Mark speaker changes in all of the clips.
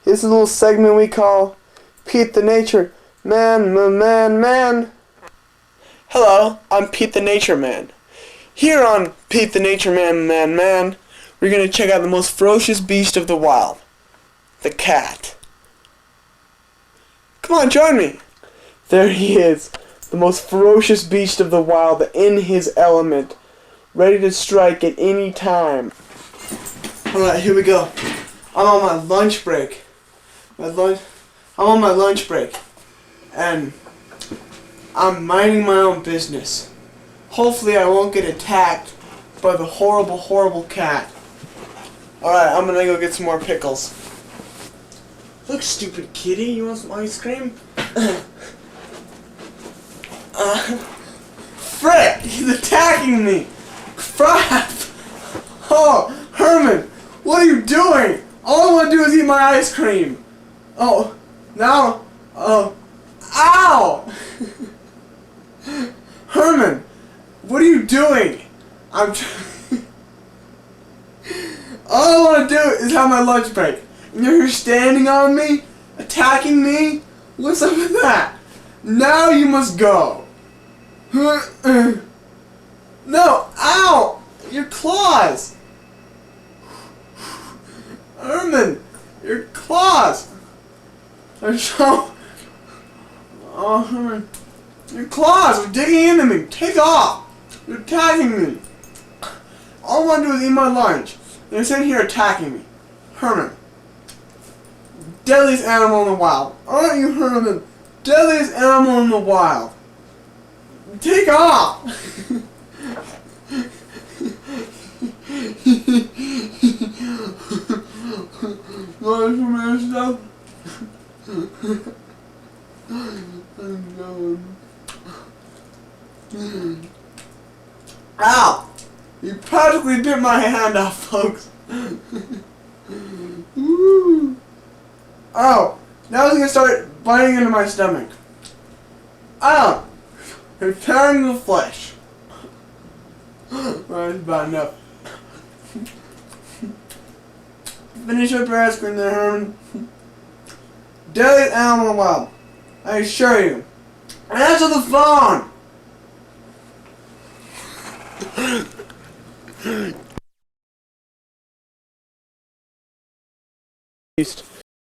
Speaker 1: This is a little segment we call Pete the Nature Man. Hello, I'm Pete the Nature Man. Here on Pete the Nature Man, we're gonna check out the most ferocious beast of the wild, the cat. Come on, join me. There he is, the most ferocious beast of the wild, in his element, ready to strike at any time. Alright, here we go. I'm on my lunch break. I'm on my lunch break. And I'm minding my own business. Hopefully I won't get attacked by the horrible cat. Alright, I'm gonna go get some more pickles. Look, stupid kitty, you want some ice cream? Frick! He's attacking me! Crap! Oh, Herman! What are you doing? All I want to do is eat my ice cream! Oh, now... Oh... Ow! Herman! What are you doing? All I want to do is have my lunch break. And you're here standing on me? Attacking me? What's up with that? Now you must go. No! Ow! Your claws! Herman! Your claws! They're so... Oh, Herman. Your claws are digging into me. Take off! You're attacking me. All I want to do is eat my lunch. And you're sitting here attacking me. Herman. Deadliest animal in the wild. Aren't you, Herman? Deadliest animal in the wild. Take off! Want some more stuff? I'm going. Ow! You practically bit my hand off, folks. Woo. Oh, now he's gonna start biting into my stomach. Ow! You're tearing the flesh. Well, that's bad enough. Finish up your ice cream there, Herman. Deadliest animal in the wild. I assure you. Answer the phone!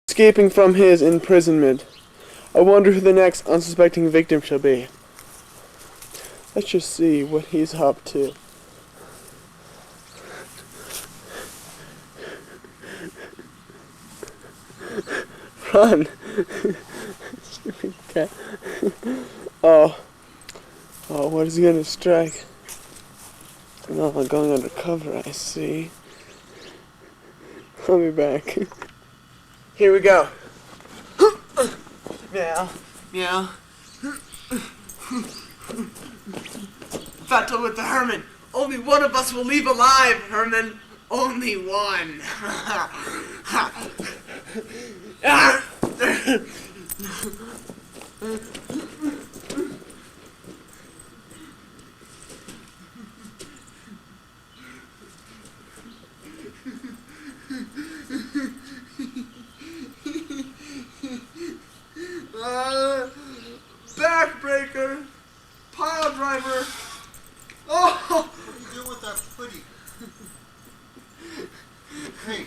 Speaker 1: Escaping from his imprisonment. I wonder who the next unsuspecting victim shall be. Let's just see what he's up to. Run! Stupid cat. Oh, what is he gonna strike? No, I'm going undercover, I see. I'll be back. Here we go. Meow. Meow. Battle with the Herman. Only one of us will leave alive, Herman. Only one. Backbreaker, pile driver. Oh!
Speaker 2: What are you doing with that hoodie? Hey,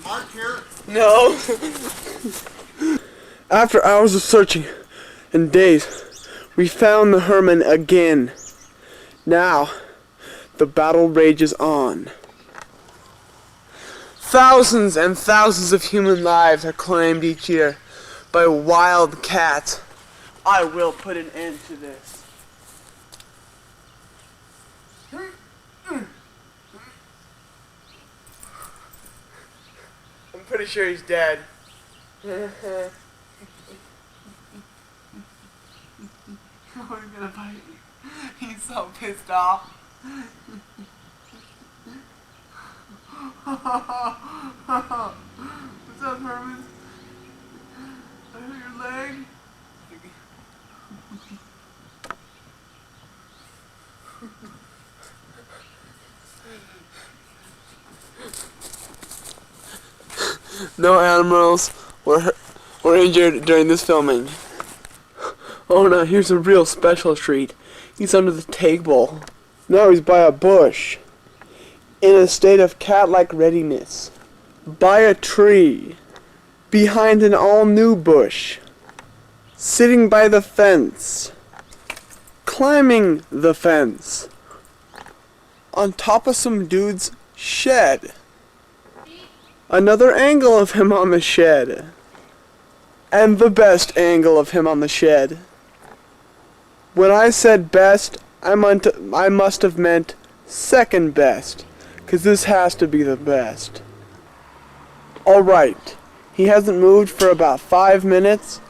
Speaker 2: Mark here?
Speaker 1: No. After hours of searching and days, we found the Herman again. Now, the battle rages on. Thousands and thousands of human lives are claimed each year by wild cats. I will put an end to this. I'm pretty sure he's dead. Oh, he's gonna bite me. He's so pissed off. What's up, Herman? I hurt your leg? No animals were injured during this filming. Oh no, here's a real special treat. He's under the table. Now he's by a bush, in a state of cat-like readiness. By a tree, behind an all-new bush, sitting by the fence, climbing the fence, on top of some dude's shed. Another angle of him on the shed. And the best angle of him on the shed. When I said best, I must have meant second best, 'cause this has to be the best. Alright, he hasn't moved for about 5 minutes,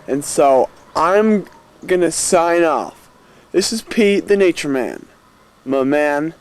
Speaker 1: and so I'm gonna sign off. This is Pete the Nature Man. My man.